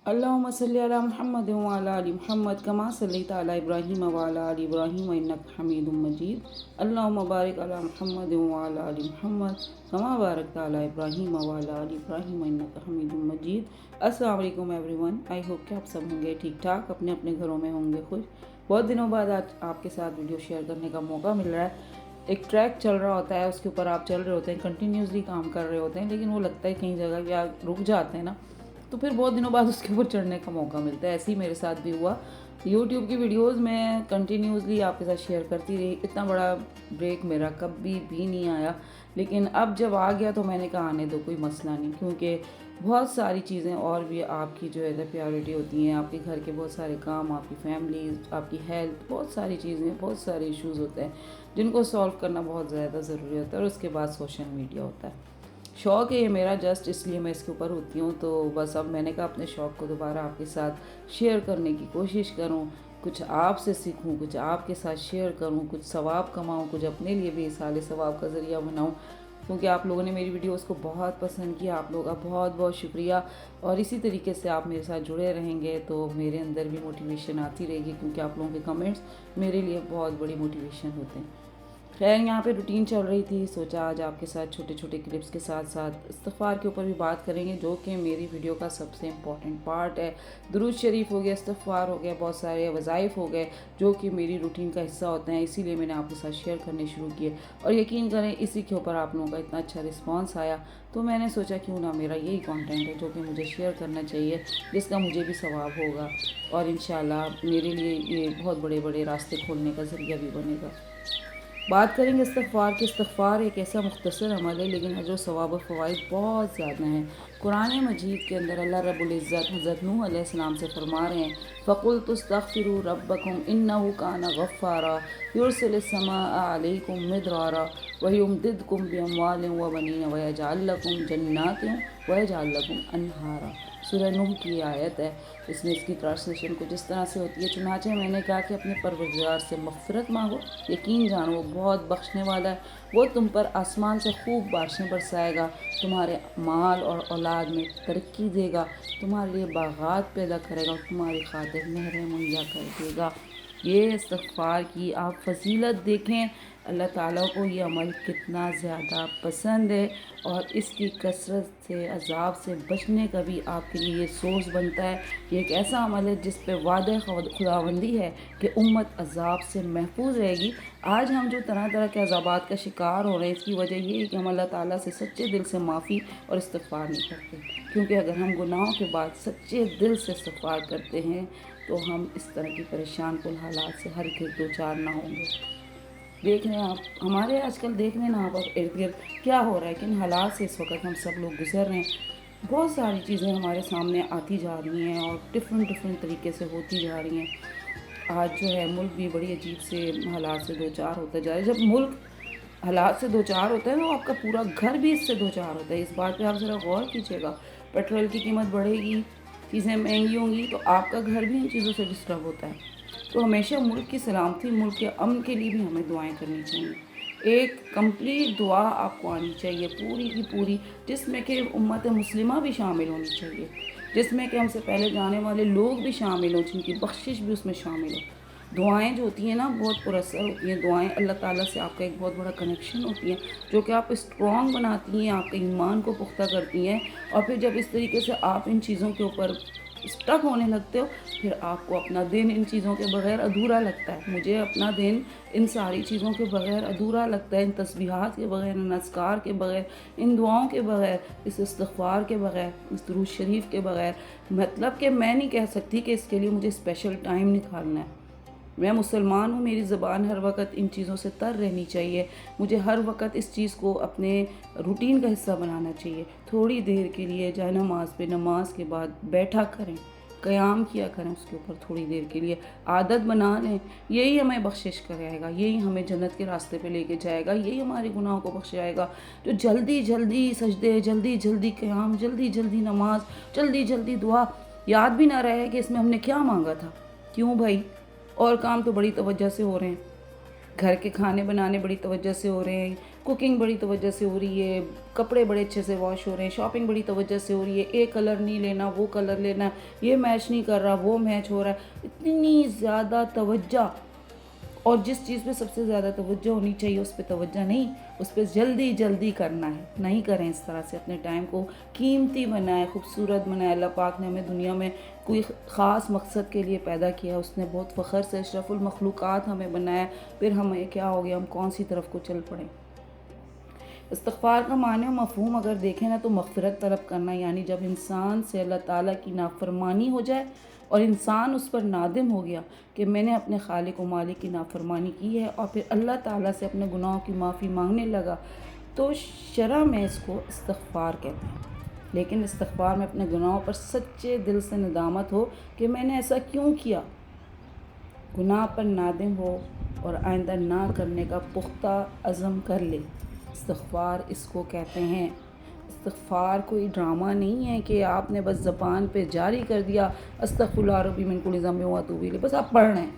अल्लाहुम्मा सल्लि अला मुहम्मद व अला आलि मुहम्मद कमा सल्लैता अला इब्राहीम व अला आलि इब्राहीम इन्नका हमीदुम मजीद। अल्लाहुम्मा बारिक अला मुहम्मद व अला आलि मुहम्मद कमा बारकता अला इब्राहीम व अला आलि इब्राहीम इन्नका हमीदुम मजीद। अस्सलाम वालेकुम एवरीवन। आई होप कि आप सब होंगे ठीक ठाक, अपने अपने घरों में होंगे खुश। बहुत दिनों बाद आज आपके साथ वीडियो शेयर करने का मौका मिल रहा है। एक ट्रैक चल रहा होता है, उसके ऊपर आप चल रहे होते हैं, कंटिन्यूसली काम कर रहे होते हैं, लेकिन वो लगता है कहीं जगह भी आप रुक जाते हैं ना, तो फिर बहुत दिनों बाद उसके ऊपर चढ़ने का मौका मिलता है। ऐसे ही मेरे साथ भी हुआ। यूट्यूब की वीडियोस मैं कंटिन्यूसली आपके साथ शेयर करती रही, इतना बड़ा ब्रेक मेरा कभी भी नहीं आया, लेकिन अब जब आ गया तो मैंने कहा आने दो, कोई मसला नहीं, क्योंकि बहुत सारी चीज़ें और भी आपकी जो है प्रायोरिटी होती हैं। आपके घर के बहुत सारे काम, आपकी फैमिली, आपकी हेल्थ, बहुत सारी चीज़ें, बहुत सारे इश्यूज़ होते हैं जिनको सॉल्व करना बहुत ज़्यादा ज़रूरी होता है। और उसके बाद सोशल मीडिया होता है। शौक़ है ये मेरा, जस्ट इसलिए मैं इसके ऊपर होती हूँ। तो बस अब मैंने कहा अपने शौक़ को दोबारा आपके साथ शेयर करने की कोशिश करूँ, कुछ आपसे सीखूँ, कुछ आपके साथ शेयर करूँ, कुछ सवाब कमाऊँ, कुछ अपने लिए भी इसाले सवाब का ज़रिया बनाऊँ, क्योंकि आप लोगों ने मेरी वीडियोस को बहुत पसंद किया। आप लोगों का बहुत बहुत शुक्रिया। और इसी तरीके से आप मेरे साथ जुड़े रहेंगे तो मेरे अंदर भी मोटिवेशन आती रहेगी, क्योंकि आप लोगों के कमेंट्स मेरे लिए बहुत बड़ी मोटिवेशन होते हैं। खैर, यहाँ पे रूटीन चल रही थी, सोचा आज आपके साथ छोटे छोटे क्लिप्स के साथ साथ इस्तिग़फ़ार के ऊपर भी बात करेंगे, जो कि मेरी वीडियो का सबसे इम्पॉर्टेंट पार्ट है। दुरूद शरीफ हो गया, इस्तिग़फ़ार हो गया, बहुत सारे वज़ाइफ हो गए जो कि मेरी रूटीन का हिस्सा होते हैं, इसीलिए मैंने आपके साथ शेयर करने शुरू किए। और यकीन करें, इसी के ऊपर आप लोगों का इतना अच्छा रिस्पॉन्स आया, तो मैंने सोचा क्यों ना मेरा यही कॉन्टेंट है जो कि मुझे शेयर करना चाहिए, जिसका मुझे भी सवाब होगा और इंशाल्लाह मेरे लिए ये बहुत बड़े बड़े रास्ते खोलने का ज़रिया भी बनेगा। बात करेंगे इस्तिग़फ़ार की। इस्तिग़फ़ार एक ऐसा मुख्तसर अमल है, लेकिन अजर सवाब और फ़वाइद बहुत ज़्यादा हैं। कुरान मजीद के अंदर अल्लाह रब्बुल इज़्ज़त हज़रत नूह अलैहिस्सलाम से फरमा रहे हैं, फ़क़ुल्तु इस्तग़फ़िरू रब्बकुम इन्नहु काना गफ़्फ़ारा युरसिलिस समाअ अलैकुम मिदरारा व युमदिदकुम बिअमवालिन व बनीन व यजअल लकुम जन्नातिन व यजअल लकुम अनहारा। सूरह नूह की आयत है। इसमें इसकी ट्रांसलेशन कुछ इस तरह से होती है, चुनाचे मैंने कहा कि अपने परवरदिगार से मग़फ़िरत मांगो, यकीन जानो वो बहुत बख्शने वाला है। वो तुम पर आसमान से खूब बारिशें बरसाएगा, तुम्हारे माल और औलाद में तरक्की देगा, तुम्हारे लिए बागात पैदा करेगा और तुम्हारी खातिर नहरें मुहैया कर देगा। ये इस्तिग़फ़ार की आप फजीलत देखें, अल्लाह ताला को ये अमल कितना ज़्यादा पसंद है, और इसकी कसरत से अज़ाब से बचने का भी आपके लिए सोर्स बनता है। ये एक ऐसा अमल है जिस पे वादा खुदाबंदी है कि उम्मत अज़ाब से महफूज रहेगी। आज हम जो तरह तरह के अज़ाबात का शिकार हो रहे हैं, इसकी वजह ये है कि हम अल्लाह ताला से सच्चे दिल से माफ़ी और इस्तिग़फ़ार नहीं करते, क्योंकि अगर हम गुनाहों के बाद सच्चे दिल से इस्तिग़फ़ार करते हैं तो हम इस तरह की परेशान कुल हालात से हर एक दो चार ना होंगे। देख रहे हैं आप, हमारे आजकल देख रहे हैं ना आप इर्द गिर्द क्या हो रहा है, किन हालात से इस वक्त हम सब लोग गुजर रहे हैं। बहुत सारी चीज़ें हमारे सामने आती जा रही हैं और डिफरेंट तरीके से होती जा रही हैं। आज जो है मुल्क भी बड़ी अजीब से हालात से दो चार होता जा रहा है। जब मुल्क हालात से दो चार होता है तो आपका पूरा घर भी इससे दो चार होता है। इस बात पे आप ज़रा गौर कीजिएगा। पेट्रोल की कीमत बढ़ेगी, चीज़ें महंगी होंगी, तो आपका घर भी इन चीज़ों से डिस्टर्ब होता है। तो हमेशा मुल्क की सलामती, मुल्क के अमन के लिए भी हमें दुआएं करनी चाहिए। एक कंप्लीट दुआ आपको आनी चाहिए, पूरी की पूरी, जिसमें कि उम्मत मुस्लिमा भी शामिल होनी चाहिए, जिसमें कि हमसे पहले जाने वाले लोग भी शामिल हों, जिनकी बख्शिश भी उसमें शामिल हो। दुआएं जो होती हैं ना, बहुत पुरअसर होती हैं। दुआएं अल्लाह ताला से आपका एक बहुत बड़ा कनेक्शन होती हैं, जो कि आप स्ट्रॉन्ग बनाती हैं, आपके ईमान को पुख्ता करती हैं। और फिर जब इस तरीके से आप इन चीज़ों के ऊपर स्टक होने लगते हो, फिर आपको अपना दिन इन चीज़ों के बग़ैर अधूरा लगता है। मुझे अपना दिन इन सारी चीज़ों के बग़ैर अधूरा लगता है, इन तस्बीहात के बग़ैर, इन अज़कार के बग़ैर, इन दुआओं के बग़ैर, इस इस्तिग़फ़ार के बग़ैर, इस दुरूद शरीफ के बग़ैर। मतलब कि मैं नहीं कह सकती कि इसके लिए मुझे स्पेशल टाइम निकालना है। मैं मुसलमान हूँ, मेरी ज़बान हर वक्त इन चीज़ों से तर रहनी चाहिए। मुझे हर वक्त इस चीज़ को अपने रूटीन का हिस्सा बनाना चाहिए। थोड़ी देर के लिए जाए नमाज पे, नमाज के बाद बैठा करें, क़याम किया करें, उसके ऊपर थोड़ी देर के लिए आदत बना लें। यही हमें बख्शिश कराएगा, यही हमें जन्नत के रास्ते पे लेके जाएगा, यही हमारे गुनाहों को बख्शाएगा। जो जल्दी जल्दी सजदे, जल्दी जल्दी क़याम, जल्दी जल्दी नमाज, जल्दी जल्दी दुआ, याद भी ना रहे कि इसमें हमने क्या मांगा था। क्यों भाई? और काम तो बड़ी तवज्जो से हो रहे हैं, घर के खाने बनाने बड़ी तवज्जो से हो रहे हैं, कुकिंग बड़ी तवज्जो से हो रही है, कपड़े बड़े अच्छे से वॉश हो रहे हैं, शॉपिंग बड़ी तवज्जो से हो रही है, एक कलर नहीं लेना, वो कलर लेना, ये मैच नहीं कर रहा, वो मैच हो रहा है, इतनी ज़्यादा तवज्जो। और जिस चीज़ पे सबसे ज़्यादा तवज्जो होनी चाहिए उस पर तवज्जो नहीं, उस पर जल्दी जल्दी करना है। नहीं करें इस तरह से, अपने टाइम को कीमती बनाएं, खूबसूरत बनाएं। अल्लाह पाक ने हमें दुनिया में कोई ख़ास मकसद के लिए पैदा किया, उसने बहुत फ़ख्र से अशरफुल मखलूक़ात हमें बनाया, फिर हमें क्या हो गया, हम कौन सी तरफ को चल पड़े। इस्तिग़फ़ार का माने और मफ़हूम अगर देखें ना तो मग़फ़िरत तलब करना, यानी जब इंसान से अल्लाह ताला की नाफरमानी हो जाए और इंसान उस पर नादिम हो गया कि मैंने अपने खालिक व मालिक की नाफरमानी की है, और फिर अल्लाह ताला से अपने गुनाहों की माफ़ी मांगने लगा, तो शरअ में इसको इस्तिग़फ़ार कहते हैं। लेकिन इस्तिग़फ़ार में अपने गुनाहों पर सच्चे दिल से नदामत हो कि मैंने ऐसा क्यों किया, गुनाह पर नादिम हो और आइंदा ना करने का पुख्ता अज़म कर ले। इस्तिग़फ़ार इसको कहते हैं। इस्तिग़फ़ार कोई ड्रामा नहीं है कि आपने बस ज़बान पे जारी कर दिया अस्तग़फ़िरुल्लाह रब्बी मिन कुल्लि ज़ंबिन व अतूबु इलैह, बस आप पढ़ रहे हैं।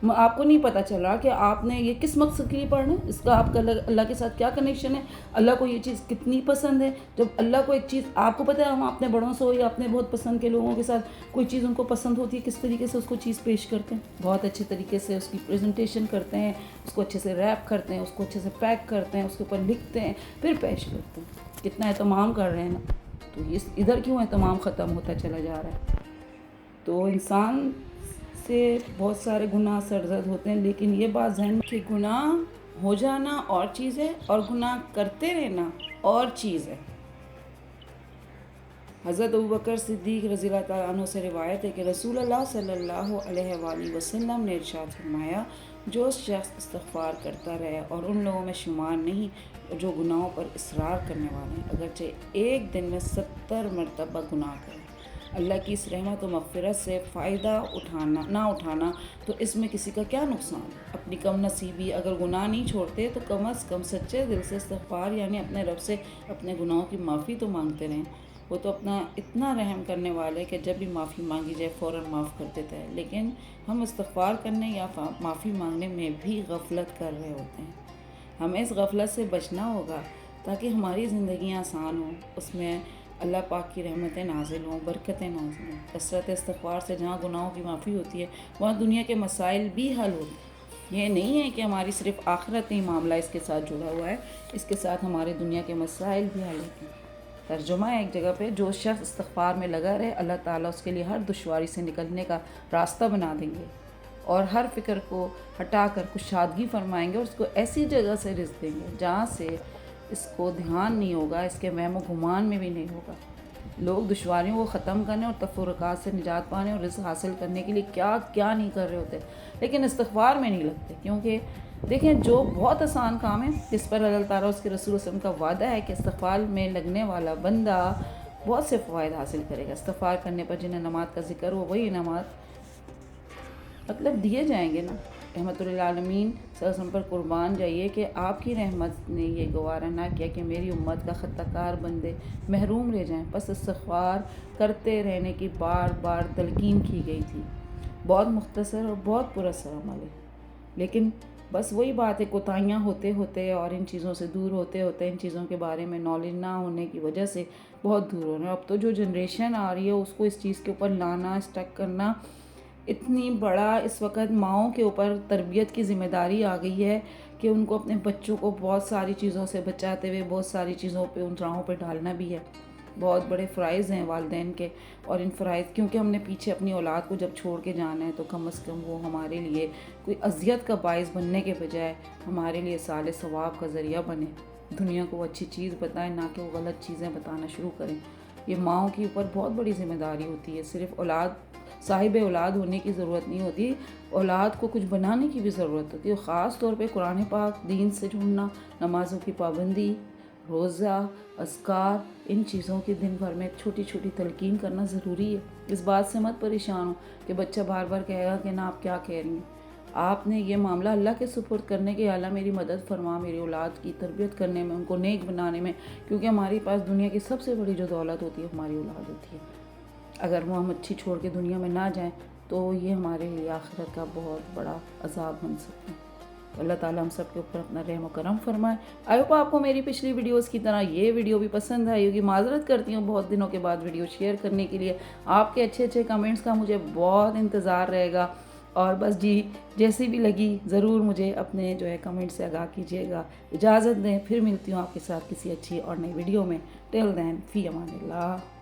आपको नहीं पता चल रहा कि आपने ये किस मकसद के लिए पढ़ना है, इसका आपका अल्लाह के साथ क्या कनेक्शन है, अल्लाह को ये चीज़ कितनी पसंद है। जब अल्लाह को एक चीज़ आपको पता है, हम अपने बड़ों से हो या अपने बहुत पसंद के लोगों के साथ कोई चीज़ उनको पसंद होती है, किस तरीके से उसको चीज़ पेश करते हैं, बहुत अच्छे तरीके से उसकी प्रेजेंटेशन करते हैं, उसको अच्छे से रैप करते हैं, उसको अच्छे से पैक करते हैं, उसके ऊपर लिखते हैं, फिर पेश करते हैं। कितना एहतमाम कर रहे हैं ना, तो ये इधर क्यों एहतमाम ख़त्म होता चला जा रहा है। तो इंसान से बहुत सारे गुनाह सरज़द होते हैं, लेकिन ये बात ज़हन में कि गुनाह हो जाना और चीज़ है और गुनाह करते रहना और चीज़ है। हज़रत अबू बकर सिद्दीक़ रज़ियल्लाहु तआला अन्हु से रिवायत है कि रसूलुल्लाह सल्लल्लाहु अलैहि वसल्लम ने इरशाद फरमाया, जो शख्स इस्तिग़फ़ार करता रहे और उन लोगों में शुमार नहीं जो गुनाहों पर इसरार करने वाले हैं, अगरचे एक दिन में 70 मरतबा गुनाह करें, अल्लाह की इस रहमत व मग़फ़िरत से फ़ायदा उठाना तो इसमें किसी का क्या नुकसान है। अपनी कम नसीबी अगर गुनाह नहीं छोड़ते तो कम अज़ कम सच्चे दिल से इस्तिग़फ़ार यानी अपने रब से अपने गुनाहों की माफ़ी तो मांगते रहें। वो तो अपना इतना रहम करने वाले कि जब भी माफ़ी मांगी जाए फ़ौरन माफ़ कर देता है। लेकिन हम इस्तिग़फ़ार करने या माफ़ी मांगने में भी गफलत कर रहे होते हैं। हमें इस गफलत से बचना होगा ताकि हमारी ज़िंदगी आसान हो, उसमें अल्लाह पाक की रहमतें नाज़िल हों, बरकतें नाज़िल हों। कसरत इस्तिग़फ़ार से जहाँ गुनाहों की माफ़ी होती है वहाँ दुनिया के मसाइल भी हल होते हैं। ये नहीं है कि हमारी सिर्फ़ आखिरती मामला इसके साथ जुड़ा हुआ है, इसके साथ हमारे दुनिया के मसाइल भी हल होते हैं। तर्जुमा है एक जगह पे, जो शख्स इस्तिग़फ़ार में लगा रहे अल्लाह ताला उसके लिए हर दुश्वारी से निकलने का रास्ता बना देंगे और हर फ़िक्र को हटाकर कुशादगी फरमाएंगे और उसको ऐसी जगह से रिज़्क़ देंगे जहाँ से इसको ध्यान नहीं होगा, इसके वहम गुमान में भी नहीं होगा। लोग दुश्वारियों को ख़त्म करने और तफ़र्रुक़ात से निजात पाने और रिज़्क़ हासिल करने के लिए क्या क्या नहीं कर रहे होते, लेकिन इस्तिग़फ़ार में नहीं लगते। क्योंकि देखें, जो बहुत आसान काम है जिस पर अल्लाह ताला उसके रसूल वसल्लम का वादा है कि इस्तिग़फ़ार में लगने वाला बंदा बहुत से फ़वाइद हासिल करेगा। इस्तिग़फ़ार करने पर जिन्हें नमाज का ज़िक्र हो वही नमाज मतलब दिए जाएंगे ना। रहमतुल लिल आलमीन सल्लल्लाहु पर कुर्बान जाइए कि आपकी रहमत ने ये गवारा ना किया कि मेरी उम्मत का ख़ताकार बंदे महरूम रह जाएं। बस इस्तिग़फ़ार करते रहने की बार बार तलकीन की गई थी। बहुत मुख्तसर और बहुत पुरअसर अमल है, लेकिन बस वही बात है, कोताहियाँ होते होते और इन चीज़ों से दूर होते होते, इन चीज़ों के बारे में नॉलेज ना होने की वजह से बहुत दूर हो रहे हैं। अब तो जो जनरेशन आ रही है उसको इस चीज़ के ऊपर लाना, स्टक करना इतनी बड़ा इस वक्त माओं के ऊपर तरबियत की ज़िम्मेदारी आ गई है कि उनको अपने बच्चों को बहुत सारी चीज़ों से बचाते हुए बहुत सारी चीज़ों पे उन राहों पे डालना भी है। बहुत बड़े फ़राइज़ हैं वालिदैन के, और इन फ़राइज़ क्योंकि हमने पीछे अपनी औलाद को जब छोड़ के जाना है तो कम अज़ कम वो हमारे लिए कोई अज़ियत का बाइस बनने के बजाय हमारे लिए साले सवाब का ज़रिया बने, दुनिया को अच्छी चीज़ बताएं, ना कि वो गलत चीज़ें बताना शुरू करें। ये माओं के ऊपर बहुत बड़ी ज़िम्मेदारी होती है। सिर्फ़ साहिब औलाद होने की ज़रूरत नहीं होती, औलाद को कुछ बनाने की भी ज़रूरत होती है। ख़ास तौर पे कुरान पाक, दीन से जुड़ना, नमाज़ों की पाबंदी, रोज़ा, अज़कार, इन चीज़ों की दिन भर में छोटी छोटी तलकीन करना ज़रूरी है। इस बात से मत परेशान हो कि बच्चा बार बार कहेगा कि ना आप क्या कह रही हैं। आपने ये मामला अल्लाह के सुपुर्द करने के, अल्लाह मेरी मदद फरमा मेरी औलाद की तरबियत करने में, उनको नेक बनाने में, क्योंकि हमारे पास दुनिया की सबसे बड़ी जो दौलत होती है हमारी औलाद होती है। अगर वो हम अच्छी छोड़ के दुनिया में ना जाएं तो ये हमारे लिए आखिरत का बहुत बड़ा अज़ाब बन सकते हैं। تو اللہ ताला हम सब के ऊपर अपना रहम व करम फरमाए। आई होप आपको मेरी पिछली वीडियोस की तरह ये वीडियो भी पसंद आई होगी। माजरत करती हूँ बहुत दिनों के बाद वीडियो शेयर करने के लिए। आपके अच्छे अच्छे कमेंट्स का मुझे बहुत इंतज़ार रहेगा। और बस जी, जैसी भी लगी ज़रूर मुझे अपने जो है कमेंट से आगाह कीजिएगा। इजाज़त दें, फिर मिलती हूँ आपके साथ किसी अच्छी और नई वीडियो में। टिल देन, फ़ी अमानिल्लाह।